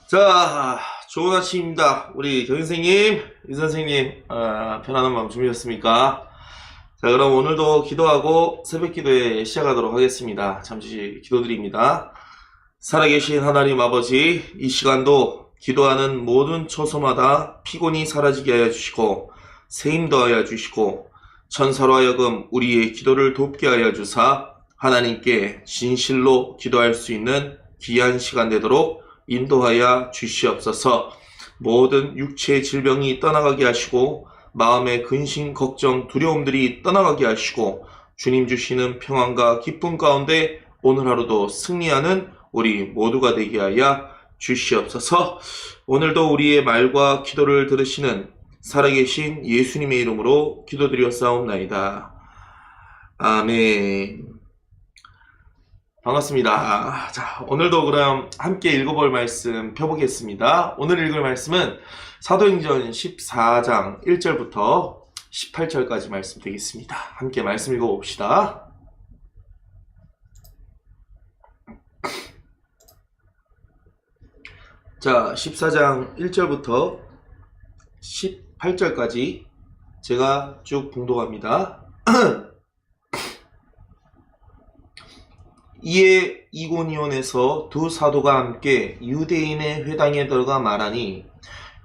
자, 좋은 아침입니다. 우리 경 선생님, 이 선생님, 편안한 마음 준비했습니까? 자, 그럼 오늘도 기도하고 새벽 기도에 시작하도록 하겠습니다. 잠시 기도드립니다. 살아계신 하나님 아버지, 이 시간도 기도하는 모든 처소마다 피곤이 사라지게 하여 주시고, 새 힘 더하여 주시고, 천사로 하여금 우리의 기도를 돕게 하여 주사, 하나님께 진실로 기도할 수 있는 귀한 시간 되도록 인도하여 주시옵소서. 모든 육체의 질병이 떠나가게 하시고 마음의 근심, 걱정, 두려움들이 떠나가게 하시고 주님 주시는 평안과 기쁨 가운데 오늘 하루도 승리하는 우리 모두가 되게 하여 주시옵소서. 오늘도 우리의 말과 기도를 들으시는 살아계신 예수님의 이름으로 기도드렸사옵나이다. 아멘. 반갑습니다. 자, 오늘도 그럼 함께 읽어볼 말씀 펴보겠습니다. 오늘 읽을 말씀은 사도행전 14장 1절부터 18절까지 말씀 되겠습니다. 함께 말씀 읽어봅시다. 자, 14장 1절부터 18절까지 제가 쭉 봉독합니다. 이에 이고니온에서 두 사도가 함께 유대인의 회당에 들어가 말하니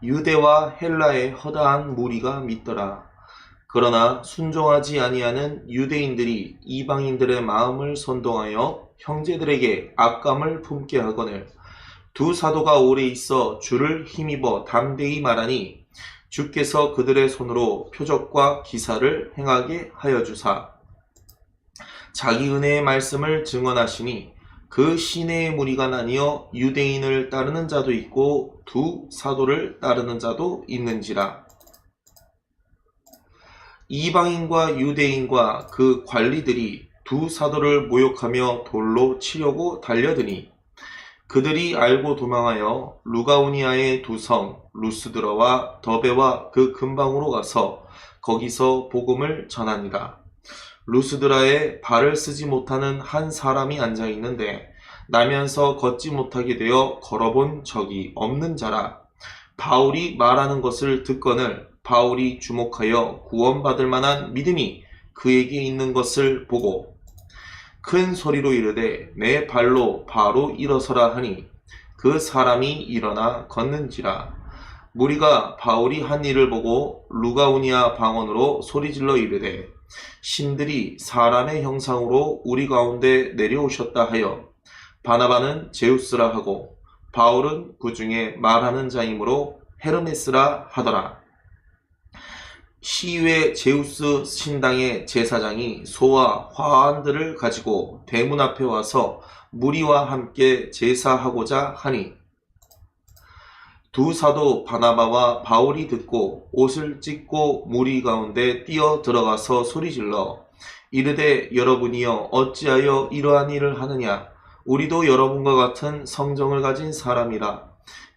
유대와 헬라의 허다한 무리가 믿더라. 그러나 순종하지 아니하는 유대인들이 이방인들의 마음을 선동하여 형제들에게 악감을 품게 하거늘 두 사도가 오래 있어 주를 힘입어 담대히 말하니 주께서 그들의 손으로 표적과 기사를 행하게 하여 주사 자기 은혜의 말씀을 증언하시니 그 시내의 무리가 나뉘어 유대인을 따르는 자도 있고 두 사도를 따르는 자도 있는지라. 이방인과 유대인과 그 관리들이 두 사도를 모욕하며 돌로 치려고 달려드니 그들이 알고 도망하여 루가오니아의 두 성 루스드라와 더베와 그 근방으로 가서 거기서 복음을 전하니라. 루스드라에 발을 쓰지 못하는 한 사람이 앉아 있는데 나면서 걷지 못하게 되어 걸어본 적이 없는 자라. 바울이 말하는 것을 듣거늘 바울이 주목하여 구원받을 만한 믿음이 그에게 있는 것을 보고 큰 소리로 이르되 내 발로 바로 일어서라 하니 그 사람이 일어나 걷는지라. 무리가 바울이 한 일을 보고 루가오니아 방언으로 소리질러 이르되 신들이 사람의 형상으로 우리 가운데 내려오셨다 하여 바나바는 제우스라 하고 바울은 그 중에 말하는 자이므로 헤르메스라 하더라. 시외 제우스 신당의 제사장이 소와 화환들을 가지고 대문 앞에 와서 무리와 함께 제사하고자 하니 두 사도 바나바와 바울이 듣고 옷을 찢고 무리 가운데 뛰어 들어가서 소리질러 이르되 여러분이여 어찌하여 이러한 일을 하느냐. 우리도 여러분과 같은 성정을 가진 사람이라.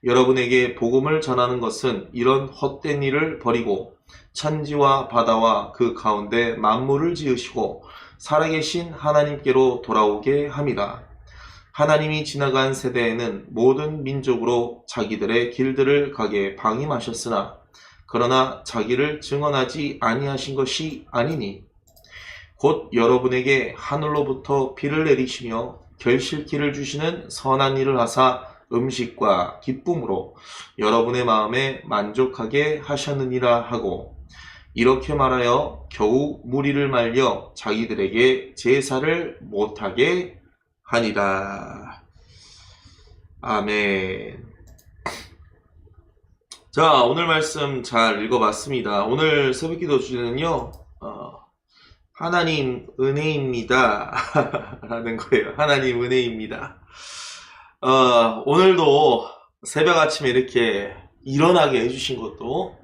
여러분에게 복음을 전하는 것은 이런 헛된 일을 버리고 천지와 바다와 그 가운데 만물을 지으시고 살아계신 하나님께로 돌아오게 함이다. 하나님이 지나간 세대에는 모든 민족으로 자기들의 길들을 가게 방임하셨으나 그러나 자기를 증언하지 아니하신 것이 아니니 곧 여러분에게 하늘로부터 비를 내리시며 결실기를 주시는 선한 일을 하사 음식과 기쁨으로 여러분의 마음에 만족하게 하셨느니라 하고 이렇게 말하여 겨우 무리를 말려 자기들에게 제사를 못하게 하니라. 아멘. 자, 오늘 말씀 잘 읽어봤습니다. 오늘 새벽기도 주제는요, 하나님 은혜입니다. 라는 거예요. 하나님 은혜입니다. 오늘도 새벽 아침에 이렇게 일어나게 해주신 것도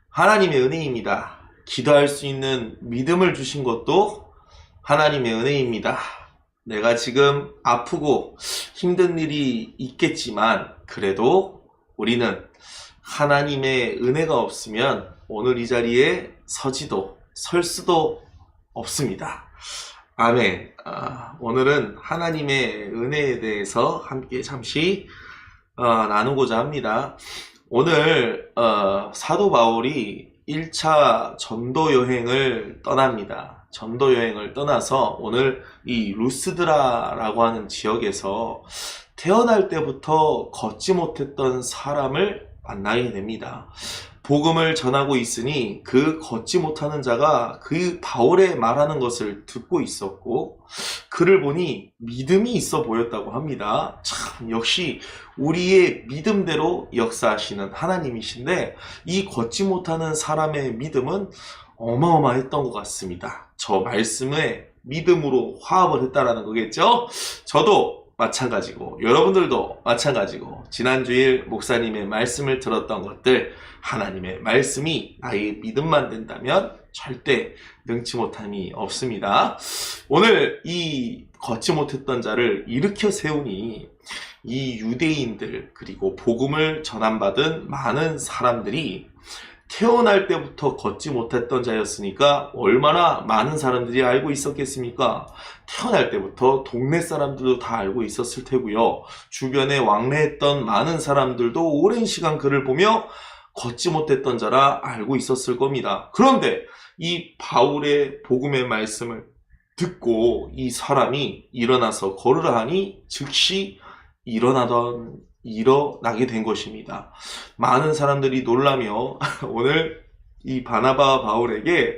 하나님의 은혜입니다. 기도할 수 있는 믿음을 주신 것도 하나님의 은혜입니다. 내가 지금 아프고 힘든 일이 있겠지만 그래도 우리는 하나님의 은혜가 없으면 오늘 이 자리에 서지도 설 수도 없습니다. 아멘. 오늘은 하나님의 은혜에 대해서 함께 잠시 나누고자 합니다. 오늘 사도 바울이 1차 전도 여행을 떠납니다. 전도 여행을 떠나서 오늘 이 루스드라라고 하는 지역에서 태어날 때부터 걷지 못했던 사람을 만나게 됩니다. 복음을 전하고 있으니 그 걷지 못하는 자가 그 바울의 말하는 것을 듣고 있었고 그를 보니 믿음이 있어 보였다고 합니다. 참 역시 우리의 믿음대로 역사하시는 하나님이신데 이 걷지 못하는 사람의 믿음은 어마어마했던 것 같습니다. 저 말씀에 믿음으로 화합을 했다라는 거겠죠? 저도 마찬가지고 여러분들도 마찬가지고 지난주일 목사님의 말씀을 들었던 것들 하나님의 말씀이 나의 믿음만 된다면 절대 능치 못함이 없습니다. 오늘 이 걷지 못했던 자를 일으켜 세우니 이 유대인들 그리고 복음을 전함받은 많은 사람들이 태어날 때부터 걷지 못했던 자였으니까 얼마나 많은 사람들이 알고 있었겠습니까? 태어날 때부터 동네 사람들도 다 알고 있었을 테고요. 주변에 왕래했던 많은 사람들도 오랜 시간 그를 보며 걷지 못했던 자라 알고 있었을 겁니다. 그런데 이 바울의 복음의 말씀을 듣고 이 사람이 일어나서 걸으라 하니 즉시 일어나게 된 것입니다. 많은 사람들이 놀라며 오늘 이 바나바와 바울에게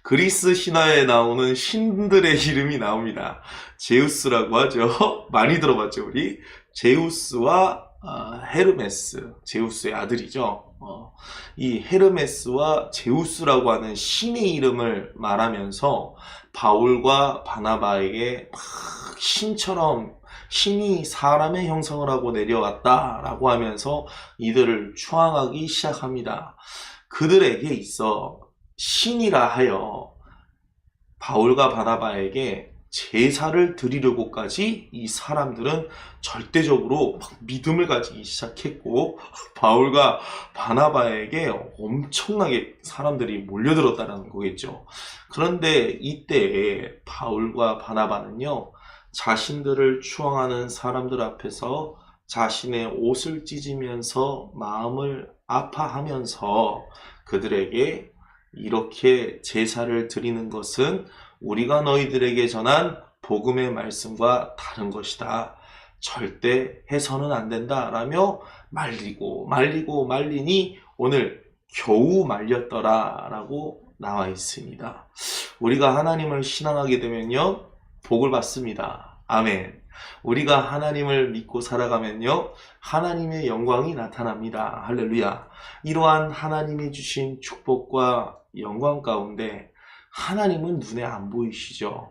그리스 신화에 나오는 신들의 이름이 나옵니다. 제우스라고 하죠. 많이 들어봤죠, 우리? 제우스와 헤르메스, 제우스의 아들이죠. 이 헤르메스와 제우스라고 하는 신의 이름을 말하면서 바울과 바나바에게 막 신처럼 신이 사람의 형성을 하고 내려왔다라고 하면서 이들을 추앙하기 시작합니다. 그들에게 있어 신이라 하여 바울과 바나바에게 제사를 드리려고까지 이 사람들은 절대적으로 막 믿음을 가지기 시작했고 바울과 바나바에게 엄청나게 사람들이 몰려들었다는 거겠죠. 그런데 이때 바울과 바나바는요, 자신들을 추앙하는 사람들 앞에서 자신의 옷을 찢으면서 마음을 아파하면서 그들에게 이렇게 제사를 드리는 것은 우리가 너희들에게 전한 복음의 말씀과 다른 것이다. 절대 해서는 안 된다. 라며 말리니 오늘 겨우 말렸더라 라고 나와 있습니다. 우리가 하나님을 신앙하게 되면요, 복을 받습니다. 아멘. 우리가 하나님을 믿고 살아가면요, 하나님의 영광이 나타납니다. 할렐루야. 이러한 하나님이 주신 축복과 영광 가운데 하나님은 눈에 안 보이시죠.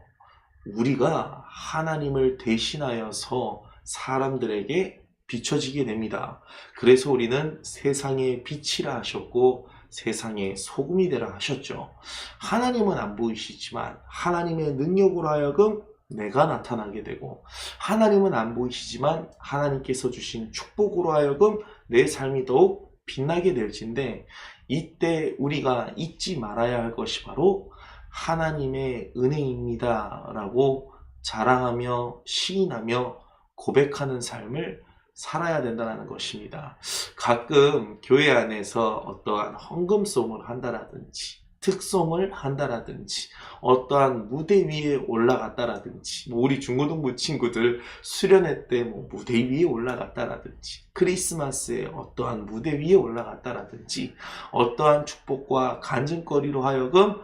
우리가 하나님을 대신하여서 사람들에게 비춰지게 됩니다. 그래서 우리는 세상의 빛이라 하셨고 세상의 소금이 되라 하셨죠. 하나님은 안 보이시지만 하나님의 능력으로 하여금 내가 나타나게 되고, 하나님은 안 보이시지만 하나님께서 주신 축복으로 하여금 내 삶이 더욱 빛나게 될진데, 이때 우리가 잊지 말아야 할 것이 바로 하나님의 은혜입니다 라고 자랑하며 시인하며 고백하는 삶을 살아야 된다는 것입니다. 가끔 교회 안에서 어떠한 헌금송을 한다라든지 특송을 한다라든지 어떠한 무대 위에 올라갔다라든지, 우리 중고등부 친구들 수련회 때 무대 위에 올라갔다라든지, 크리스마스에 어떠한 무대 위에 올라갔다라든지, 어떠한 축복과 간증거리로 하여금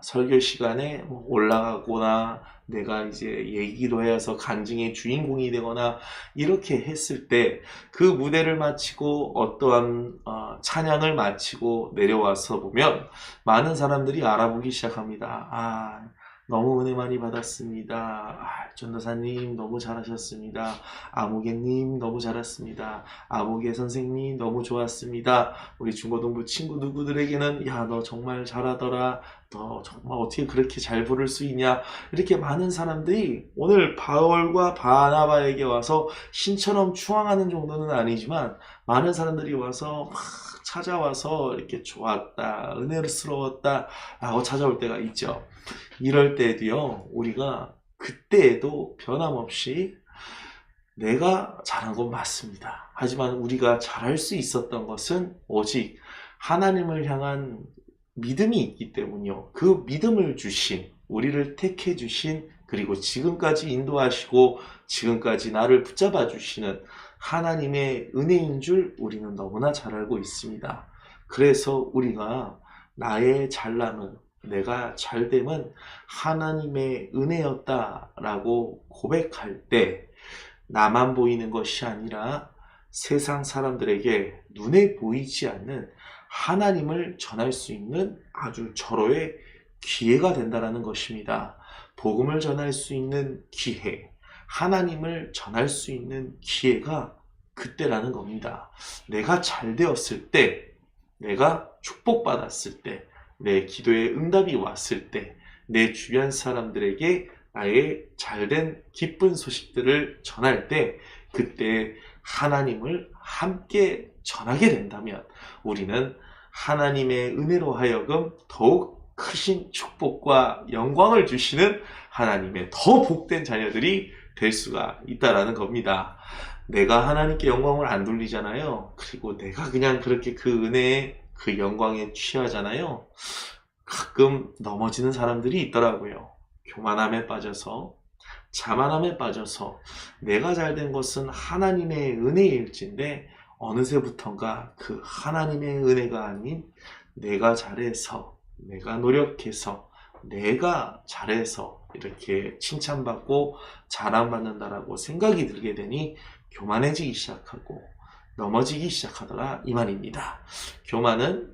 설교 시간에 올라가거나 내가 이제 얘기로 해서 간증의 주인공이 되거나 이렇게 했을 때 그 무대를 마치고 어떠한 찬양을 마치고 내려와서 보면 많은 사람들이 알아보기 시작합니다. 너무 은혜 많이 받았습니다. 전도사님 너무 잘하셨습니다. 아무개님 너무 잘했습니다. 아무개 선생님 너무 좋았습니다. 우리 중고등부 친구 누구들에게는 너 정말 잘하더라. 너 정말 어떻게 그렇게 잘 부를 수 있냐. 이렇게 많은 사람들이 오늘 바울과 바나바에게 와서 신처럼 추앙하는 정도는 아니지만 많은 사람들이 와서 막 찾아와서 이렇게 좋았다, 은혜스러웠다 라고 찾아올 때가 있죠. 이럴 때도요, 우리가 그때에도 변함없이 내가 잘한 건 맞습니다. 하지만 우리가 잘할 수 있었던 것은 오직 하나님을 향한 믿음이 있기 때문이요. 그 믿음을 주신, 우리를 택해 주신, 그리고 지금까지 인도하시고 지금까지 나를 붙잡아 주시는 하나님의 은혜인 줄 우리는 너무나 잘 알고 있습니다. 그래서 우리가 나의 잘남은, 내가 잘됨은 하나님의 은혜였다라고 고백할 때 나만 보이는 것이 아니라 세상 사람들에게 눈에 보이지 않는 하나님을 전할 수 있는 아주 절호의 기회가 된다는 것입니다. 복음을 전할 수 있는 기회, 하나님을 전할 수 있는 기회가 그때라는 겁니다. 내가 잘 되었을 때, 내가 축복받았을 때, 내 기도에 응답이 왔을 때, 내 주변 사람들에게 나의 잘된 기쁜 소식들을 전할 때, 그때 하나님을 함께 전하게 된다면 우리는 하나님의 은혜로 하여금 더욱 크신 축복과 영광을 주시는 하나님의 더 복된 자녀들이 될 수가 있다라는 겁니다. 내가 하나님께 영광을 안 돌리잖아요. 그리고 내가 그냥 그렇게 그 은혜에, 그 영광에 취하잖아요. 가끔 넘어지는 사람들이 있더라고요. 교만함에 빠져서, 자만함에 빠져서 내가 잘된 것은 하나님의 은혜일진데 어느새부턴가 그 하나님의 은혜가 아닌 내가 잘해서, 내가 노력해서, 내가 잘해서 이렇게 칭찬받고 자랑받는다라고 생각이 들게 되니 교만해지기 시작하고 넘어지기 시작하더라 이 말입니다. 교만은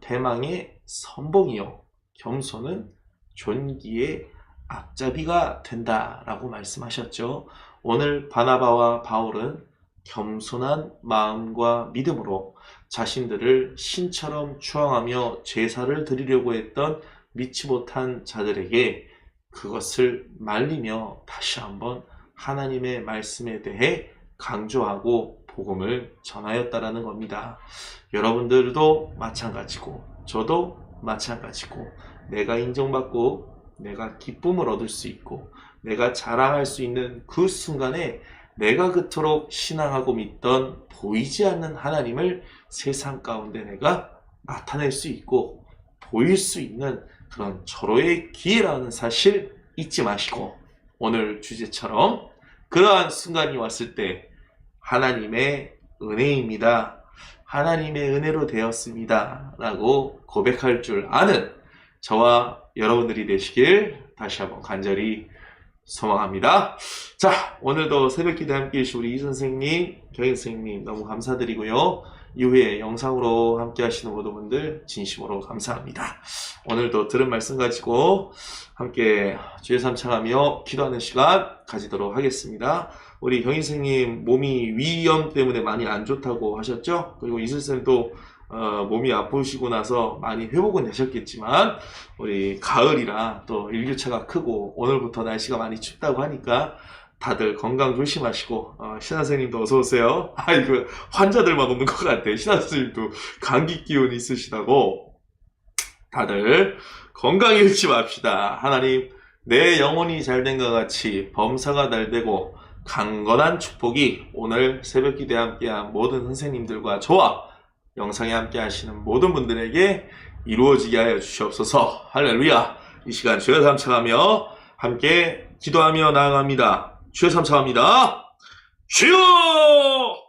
패망의 선봉이요, 겸손은 존귀의 앞잡이가 된다라고 말씀하셨죠. 오늘 바나바와 바울은 겸손한 마음과 믿음으로 자신들을 신처럼 추앙하며 제사를 드리려고 했던 믿지 못한 자들에게 그것을 말리며 다시 한번 하나님의 말씀에 대해 강조하고 복음을 전하였다라는 겁니다. 여러분들도 마찬가지고 저도 마찬가지고 내가 인정받고 내가 기쁨을 얻을 수 있고 내가 자랑할 수 있는 그 순간에 내가 그토록 신앙하고 믿던 보이지 않는 하나님을 세상 가운데 내가 나타낼 수 있고 보일 수 있는 그런 절호의 기회라는 사실 잊지 마시고, 오늘 주제처럼 그러한 순간이 왔을 때 하나님의 은혜입니다, 하나님의 은혜로 되었습니다 라고 고백할 줄 아는 저와 여러분들이 되시길 다시 한번 간절히 소망합니다. 자, 오늘도 새벽기도에 함께 해주신 우리 이 선생님, 경희 선생님 너무 감사드리고요. 이후에 영상으로 함께 하시는 모든 분들 진심으로 감사합니다. 오늘도 들은 말씀 가지고 함께 주의 삼창하며 기도하는 시간 가지도록 하겠습니다. 우리 경희 선생님 몸이 위염 때문에 많이 안 좋다고 하셨죠? 그리고 이슬쌤도 몸이 아프시고 나서 많이 회복은 되셨겠지만 우리 가을이라 또 일교차가 크고 오늘부터 날씨가 많이 춥다고 하니까 다들 건강 조심하시고 신하선생님도 어서오세요. 아이고, 환자들만 오는 것 같아. 신하선생님도 감기 기운 있으시다고. 다들 건강 잃지 맙시다. 하나님, 내 영혼이 잘된 것 같이 범사가 잘되고 강건한 축복이 오늘 새벽기도에 함께한 모든 선생님들과 저와 영상에 함께 하시는 모든 분들에게 이루어지게 하여 주시옵소서. 할렐루야. 이 시간 주여 삼창하며 함께 기도하며 나아갑니다. 주여 삼창합니다. 주여!